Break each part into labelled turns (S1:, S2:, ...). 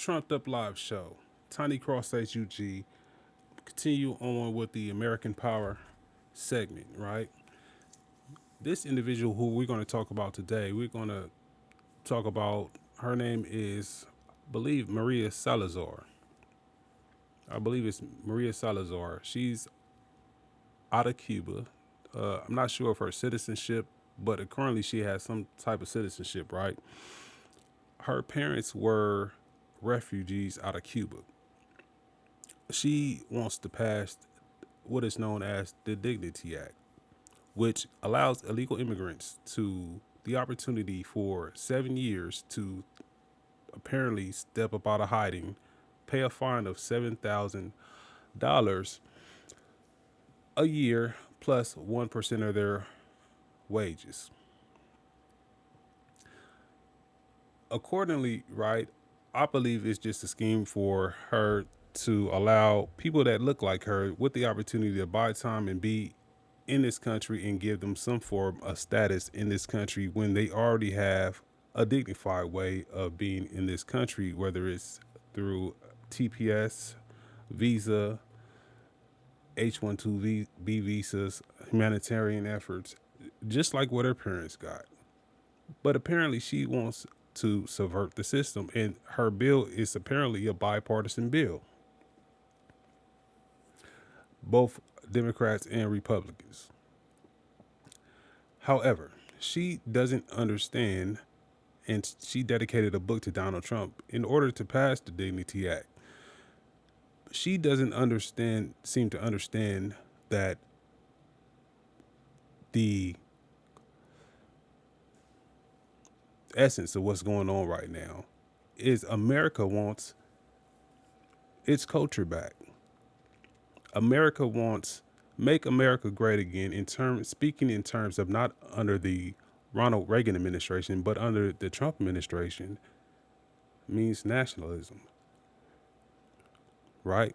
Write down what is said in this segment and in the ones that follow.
S1: Trumped Up Live show. Tiny Cross-H.U.G. Continue on with the American Power segment, right? This individual who we're going to talk about today, we're going to talk about, her name is, I believe, Maria Salazar. I believe it's Maria Salazar. She's out of Cuba. I'm not sure of her citizenship, but currently she has some type of citizenship, right? Her parents were refugees out of Cuba. She wants to pass what is known as the Dignity Act, which allows illegal immigrants to the opportunity for 7 years to apparently step up out of hiding, pay a fine of $7,000 a year plus 1% of their wages. Accordingly, right, I believe it's just a scheme for her to allow people that look like her with the opportunity to buy time and be in this country and give them some form of status in this country when they already have a dignified way of being in this country, whether it's through TPS, visa, H-1B visas, humanitarian efforts, just like what her parents got. But apparently she wants to subvert the system, and her bill is apparently a bipartisan bill. Both Democrats and Republicans. However, she doesn't understand, and she dedicated a book to Donald Trump in order to pass the Dignity Act. She doesn't seem to understand that the essence of what's going on right now is America wants its culture back. America wants make America great again speaking in terms of not under the Ronald Reagan administration, but under the Trump administration means nationalism, right?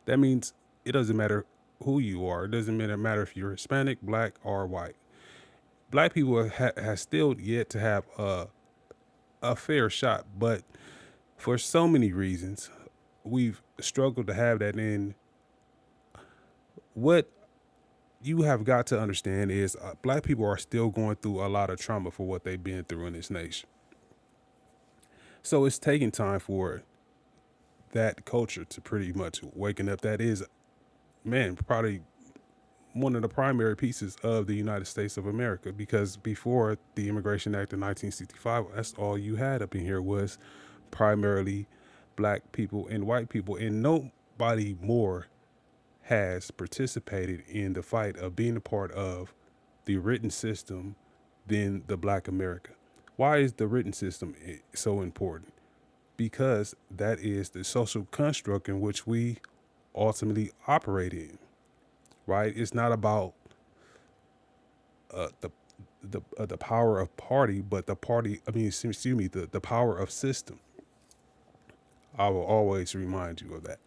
S1: That means it doesn't matter who you are. It doesn't matter if you're Hispanic, black, or white. Black people has still yet to have a fair shot, but for so many reasons, we've struggled to have that. In what you have got to understand is black people are still going through a lot of trauma for what they've been through in this nation. So it's taking time for that culture to pretty much waking up. That is, man, probably one of the primary pieces of the United States of America, because before the Immigration Act of 1965, that's all you had up in here was primarily black people and white people, and nobody more has participated in the fight of being a part of the written system than the black America. Why is the written system so important? Because that is the social construct in which we ultimately operate in, right? It's not about the power of party, but the power of system. I will always remind you of that.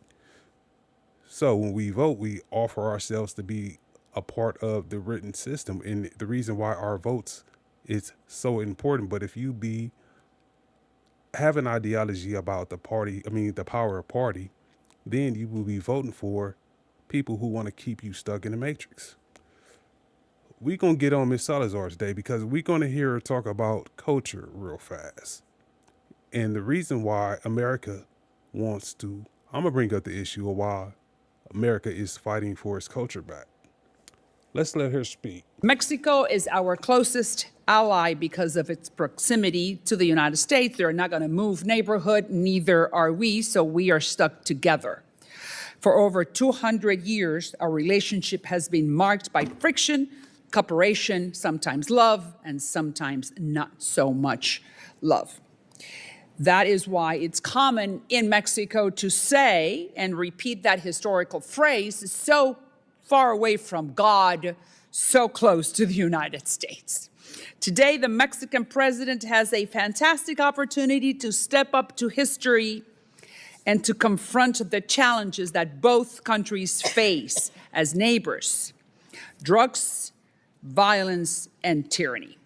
S1: So when we vote, we offer ourselves to be a part of the written system, and the reason why our votes is so important. But if you have an ideology about the power of party, then you will be voting for people who want to keep you stuck in the matrix. We're going to get on Miss Salazar today because we're going to hear her talk about culture real fast. And the reason why America wants to, I'm going to bring up the issue of why America is fighting for its culture back. Let's let her speak.
S2: Mexico is our closest ally because of its proximity to the United States. They're not going to move neighborhood, neither are we, so we are stuck together. For over 200 years, our relationship has been marked by friction, cooperation, sometimes love, and sometimes not so much love. That is why it's common in Mexico to say and repeat that historical phrase, so far away from God, so close to the United States. Today, the Mexican president has a fantastic opportunity to step up to history and to confront the challenges that both countries face as neighbors: drugs, violence, and tyranny.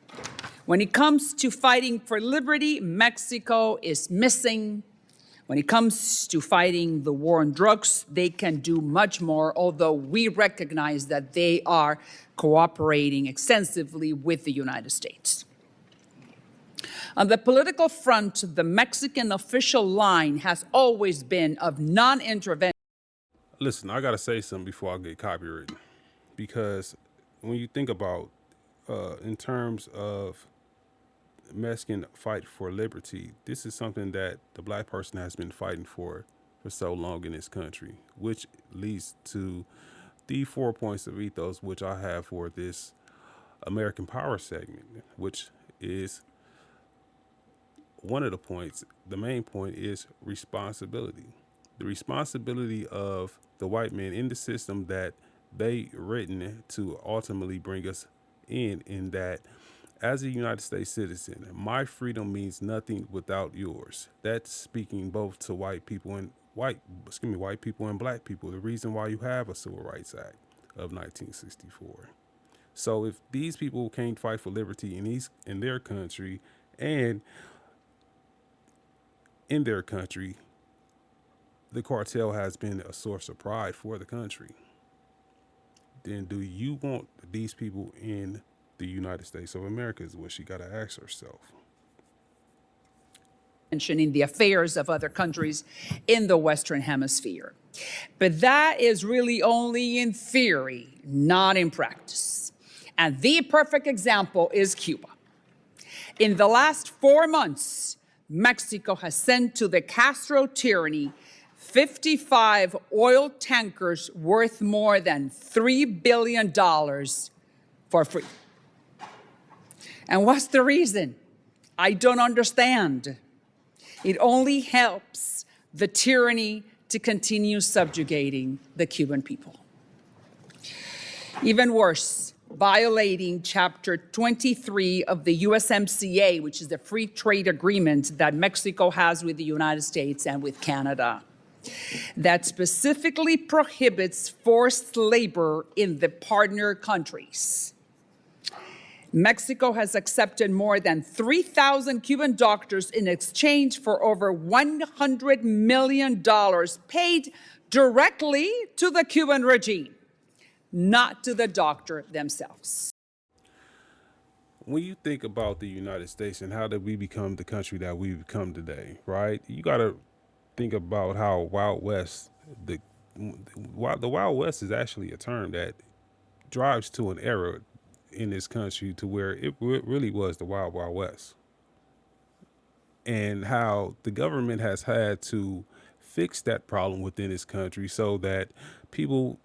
S2: When it comes to fighting for liberty, Mexico is missing When it comes to fighting the war on drugs, they can do much more, although we recognize that they are cooperating extensively with the United States. On the political front, the Mexican official line has always been of non-intervention.
S1: Listen, I gotta say something before I get copyrighted, because when you think about, in terms of Mexican fight for liberty, this is something that the black person has been fighting for so long in this country, which leads to the 4 points of ethos which I have for this American Power segment, which is one of the points. The main point is responsibility. The responsibility of the white man in the system that they written to ultimately bring us in that as a United States citizen, my freedom means nothing without yours. That's speaking both to white people and white people and black people. The reason why you have a Civil Rights Act of 1964. So if these people can't fight for liberty in their country and in their country, the cartel has been a source of pride for the country. Then do you want these people in the United States of America is what she got to ask herself.
S2: In the affairs of other countries in the Western Hemisphere. But that is really only in theory, not in practice. And the perfect example is Cuba. In the last 4 months, Mexico has sent to the Castro tyranny 55 oil tankers worth more than $3 billion for free. And what's the reason? I don't understand. It only helps the tyranny to continue subjugating the Cuban people. Even worse, violating Chapter 23 of the USMCA, which is the free trade agreement that Mexico has with the United States and with Canada, that specifically prohibits forced labor in the partner countries. Mexico has accepted more than 3,000 Cuban doctors in exchange for over $100 million paid directly to the Cuban regime, not to the doctor themselves.
S1: When you think about the United States and how did we become the country that we've become today, right? You got to think about how Wild West, the Wild West is actually a term that drives to an era in this country to where it really was the Wild Wild West, and how the government has had to fix that problem within this country so that people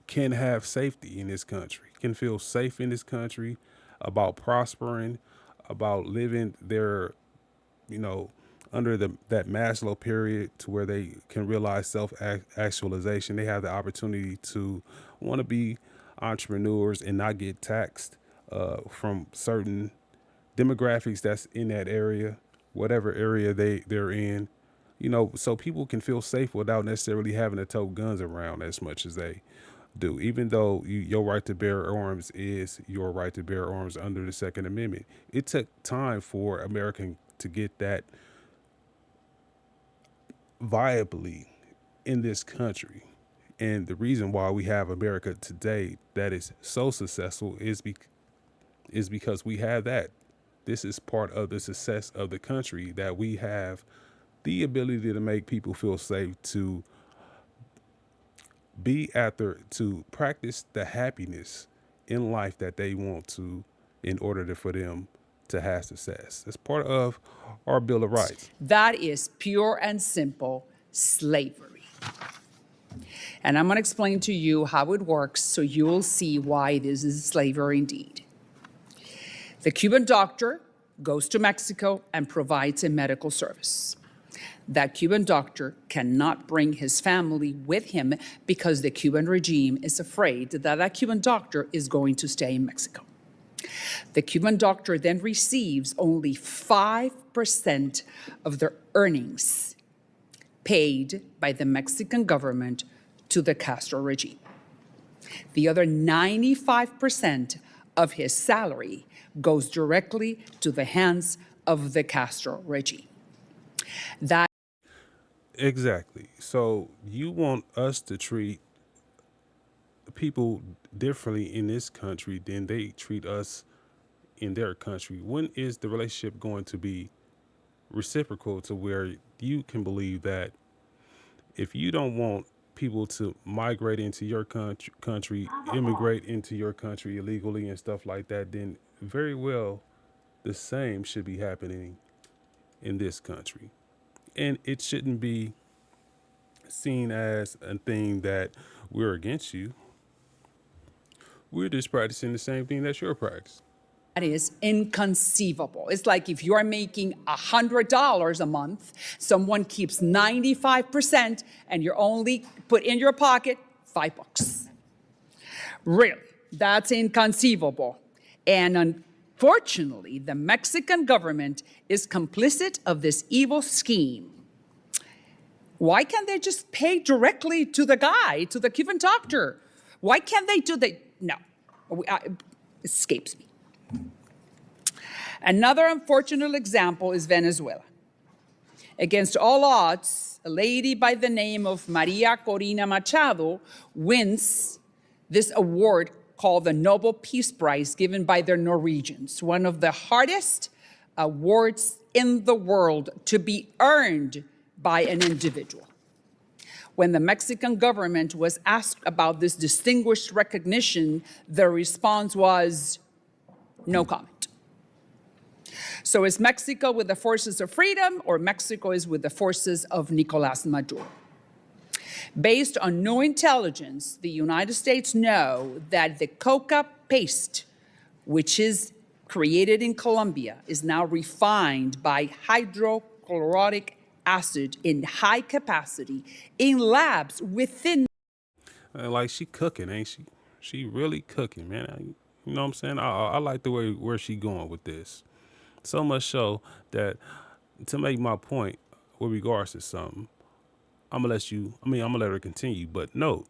S1: can have safety in this country, can feel safe in this country, about prospering, about living their, under that Maslow period to where they can realize self-actualization. They have the opportunity to want to be entrepreneurs and not get taxed from certain demographics that's in that area, whatever area they're in, so people can feel safe without necessarily having to tote guns around as much as they do, even though your right to bear arms is your right to bear arms under the Second Amendment. It took time for America to get that viably in this country. And the reason why we have America today that is so successful is because we have that. This is part of the success of the country, that we have the ability to make people feel safe, to to practice the happiness in life that they want to in order for them to have success. It's part of our Bill of Rights.
S2: That is pure and simple slavery. And I'm going to explain to you how it works so you'll see why this is slavery indeed. The Cuban doctor goes to Mexico and provides a medical service. That Cuban doctor cannot bring his family with him because the Cuban regime is afraid that Cuban doctor is going to stay in Mexico. The Cuban doctor then receives only 5% of their earnings paid by the Mexican government to the Castro regime. The other 95% of his salary goes directly to the hands of the Castro regime. That
S1: Exactly. So you want us to treat people differently in this country than they treat us in their country. When is the relationship going to be reciprocal to where you can believe that if you don't want people to migrate into your country, immigrate into your country illegally and stuff like that, then very well the same should be happening in this country. And it shouldn't be seen as a thing that we're against you. We're just practicing the same thing that you're practicing.
S2: is inconceivable. It's like if you're making $100 a month, someone keeps 95%, and you're only put in your pocket $5. Really, that's inconceivable. And unfortunately, the Mexican government is complicit of this evil scheme. Why can't they just pay directly to the guy, to the Cuban doctor? Why can't they do that? No, escapes me. Another unfortunate example is Venezuela. Against all odds, a lady by the name of Maria Corina Machado wins this award called the Nobel Peace Prize, given by the Norwegians, one of the hardest awards in the world to be earned by an individual. When the Mexican government was asked about this distinguished recognition, the response was no comment. So is Mexico with the forces of freedom, or Mexico is with the forces of Nicolás Maduro? Based on new intelligence, the United States know that the coca paste, which is created in Colombia, is now refined by hydrochloric acid in high capacity in labs within.
S1: Like she cooking, ain't she? She really cooking, man. You know what I'm saying? I like the way where she going with this. So much so that to make my point with regards to something, I'm gonna let her continue. But note,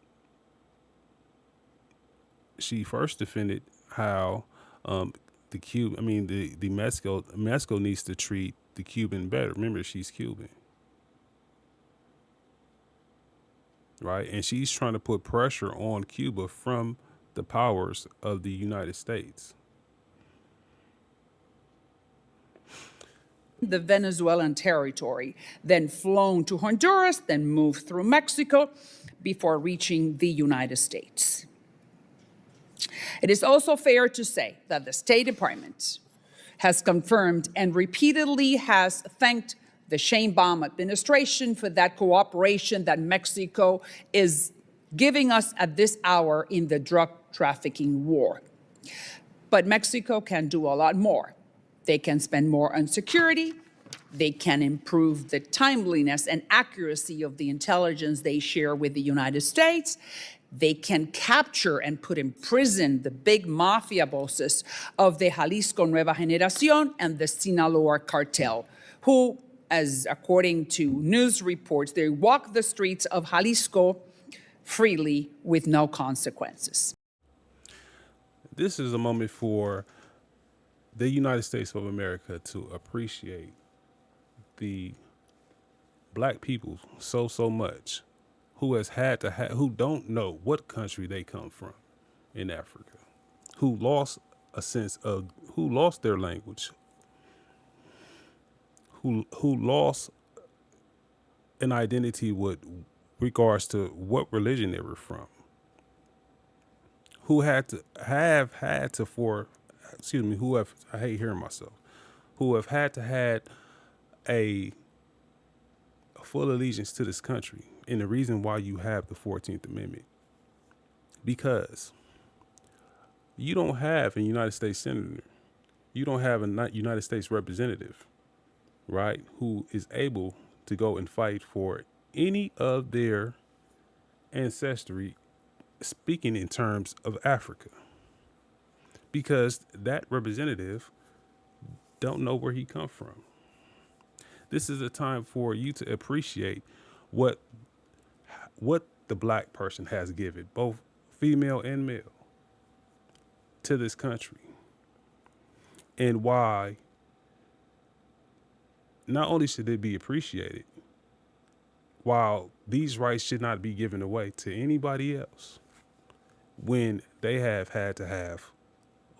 S1: she first defended how the Cuban, the Mexico needs to treat the Cuban better. Remember, she's Cuban, right? And she's trying to put pressure on Cuba from the powers of the United States.
S2: The Venezuelan territory, then flown to Honduras, then moved through Mexico before reaching the United States. It is also fair to say that the State Department has confirmed and repeatedly has thanked the Sheinbaum administration for that cooperation that Mexico is giving us at this hour in the drug trafficking war. But Mexico can do a lot more. They can spend more on security. They can improve the timeliness and accuracy of the intelligence they share with the United States. They can capture and put in prison the big mafia bosses of the Jalisco Nueva Generación and the Sinaloa cartel, who, as according to news reports, they walk the streets of Jalisco freely with no consequences.
S1: This is a moment for the United States of America to appreciate the black people so much, who has had to who don't know what country they come from in Africa, who lost a sense of, who lost their language, who lost an identity with regards to what religion they were from, who I hate hearing myself, who have had to had a full allegiance to this country. And the reason why you have the 14th Amendment, because you don't have a United States senator, you don't have a United States representative, right, who is able to go and fight for any of their ancestry, speaking in terms of Africa, because that representative don't know where he come from. This is a time for you to appreciate what the black person has given, both female and male, to this country, and why not only should it be appreciated, while these rights should not be given away to anybody else, when they have had to have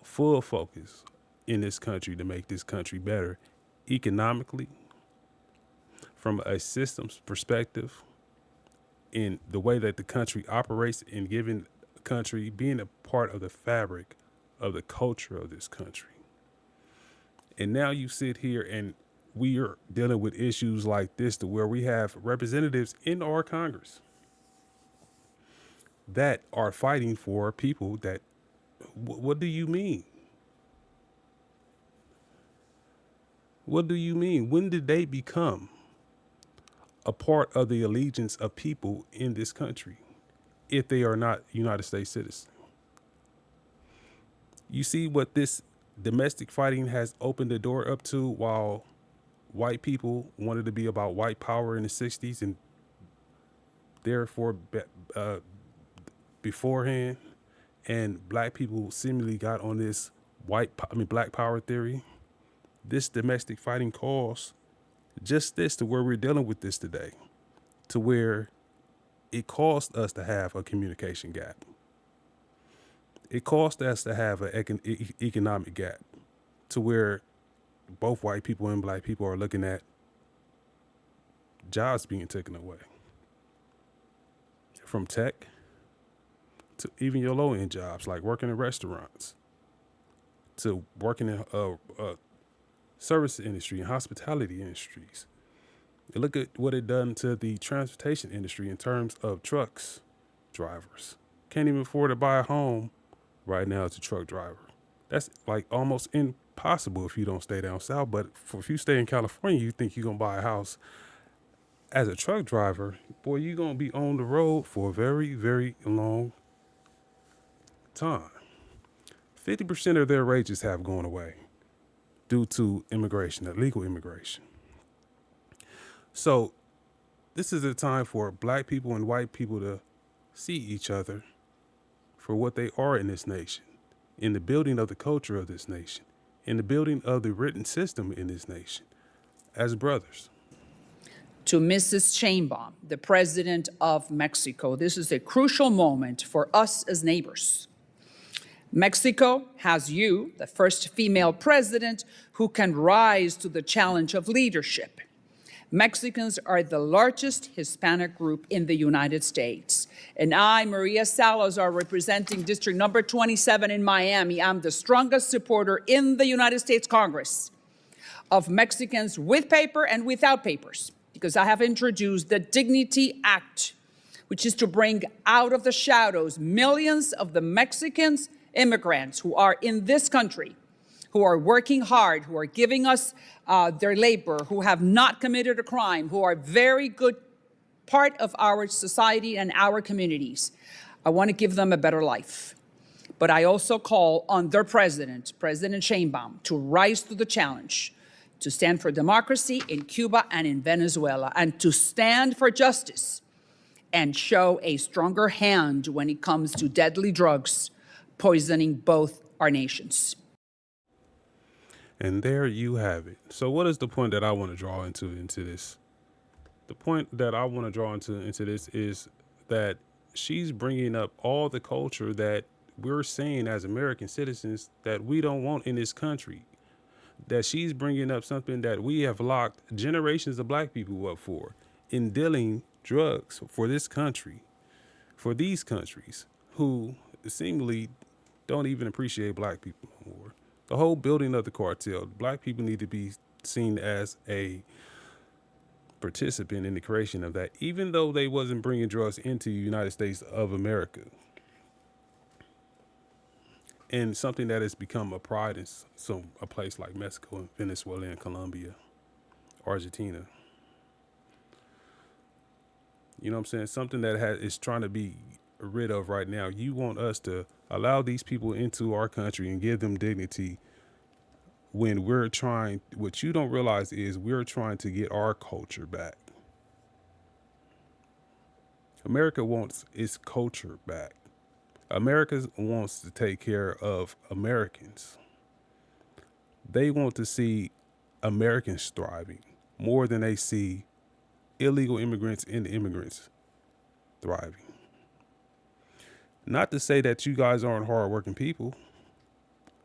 S1: full focus in this country to make this country better economically, from a systems perspective, in the way that the country operates, and giving the country being a part of the fabric of the culture of this country. And now you sit here and we are dealing with issues like this, to where we have representatives in our Congress that are fighting for people that, what do you mean? What do you mean? When did they become a part of the allegiance of people in this country if they are not United States citizens? You see what this domestic fighting has opened the door up to, while white people wanted to be about white power in the 60s, and therefore beforehand, and black people seemingly got on this black power theory. This domestic fighting caused just this, to where we're dealing with this today, to where it caused us to have a communication gap. It caused us to have an economic gap, to where both white people and black people are looking at jobs being taken away, from tech to even your low end jobs like working in restaurants, to working in service industry and hospitality industries. And look at what it done to the transportation industry in terms of trucks drivers. Can't even afford to buy a home right now as a truck driver. That's like almost impossible if you don't stay down south. But if you stay in California, you think you're gonna buy a house as a truck driver, boy, you're gonna be on the road for a very, very long time. 50% of their wages have gone away due to immigration, illegal immigration. So this is a time for black people and white people to see each other for what they are in this nation, in the building of the culture of this nation, in the building of the written system in this nation, as brothers.
S2: To Mrs. Sheinbaum, the president of Mexico, this is a crucial moment for us as neighbors. Mexico has you, the first female president, who can rise to the challenge of leadership. Mexicans are the largest Hispanic group in the United States. And I, Maria Salazar, representing District Number 27 in Miami, I'm the strongest supporter in the United States Congress of Mexicans with paper and without papers, because I have introduced the Dignity Act, which is to bring out of the shadows millions of the Mexicans immigrants who are in this country, who are working hard, who are giving us their labor, who have not committed a crime, who are very good part of our society and our communities. I want to give them a better life. But I also call on their president, President Sheinbaum, to rise to the challenge, to stand for democracy in Cuba and in Venezuela, and to stand for justice and show a stronger hand when it comes to deadly drugs poisoning both our nations.
S1: And there you have it. So what is the point that I want to draw into this? The point that I want to draw into this is that she's bringing up all the culture that we're saying as American citizens that we don't want in this country. That she's bringing up something that we have locked generations of black people up for, in dealing drugs for this country, for these countries who seemingly don't even appreciate black people no more. The whole building of the cartel, black people need to be seen as a participant in the creation of that, even though they wasn't bringing drugs into the United States of America. And something that has become a pride in a place like Mexico, Venezuela, and Colombia, Argentina. You know what I'm saying? Something that is trying to be rid of right now. You want us to allow these people into our country and give them dignity, when we're trying, what you don't realize is we're trying to get our culture back. America wants its culture back. America wants to take care of Americans. They want to see Americans thriving. more than they see illegal immigrants and immigrants thriving. Not to say that you guys aren't hardworking people,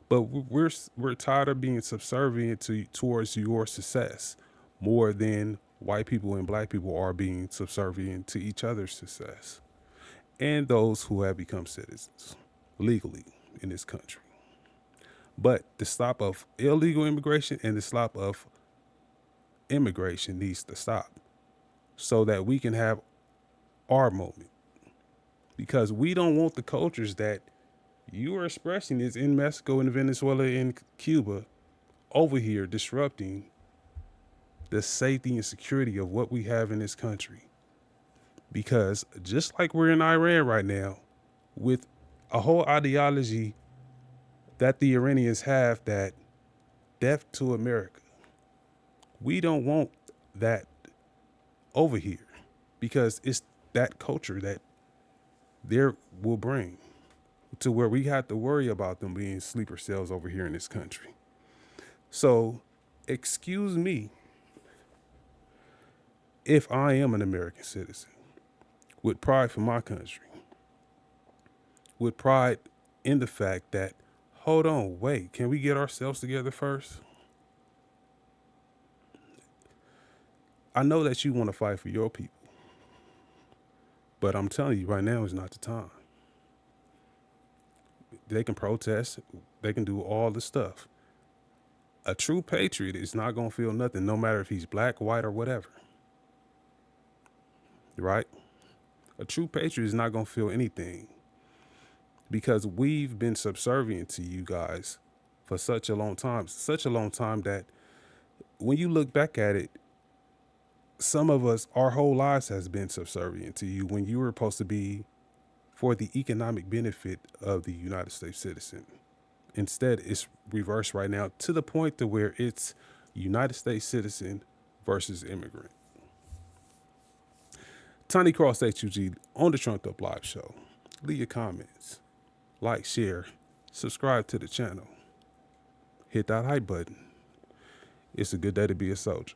S1: but we're tired of being subservient towards your success more than white people and black people are being subservient to each other's success and those who have become citizens legally in this country. But the stop of illegal immigration and the stop of immigration needs to stop so that we can have our moment. Because we don't want the cultures that you are expressing is in Mexico and Venezuela and Cuba over here disrupting the safety and security of what we have in this country. Because just like we're in Iran right now with a whole ideology that the Iranians have, that death to America, we don't want that over here because it's that culture that there will bring to where we have to worry about them being sleeper cells over here in this country. So, excuse me if I am an American citizen with pride for my country, with pride in the fact that, hold on, wait, can we get ourselves together first? I know that you want to fight for your people, but I'm telling you right now is not the time. They can protest, they can do all the stuff. A true patriot is not going to feel nothing, no matter if he's black, white, or whatever. Right? A true patriot is not going to feel anything because we've been subservient to you guys for such a long time that when you look back at it, some of us, our whole lives has been subservient to you when you were supposed to be for the economic benefit of the United States citizen. Instead, it's reversed right now to the point to where it's United States citizen versus immigrant. Tiny Cross-H.U.G on the Trumped Up Live Show. Leave your comments, like, share, subscribe to the channel, hit that hype button. It's a good day to be a soldier.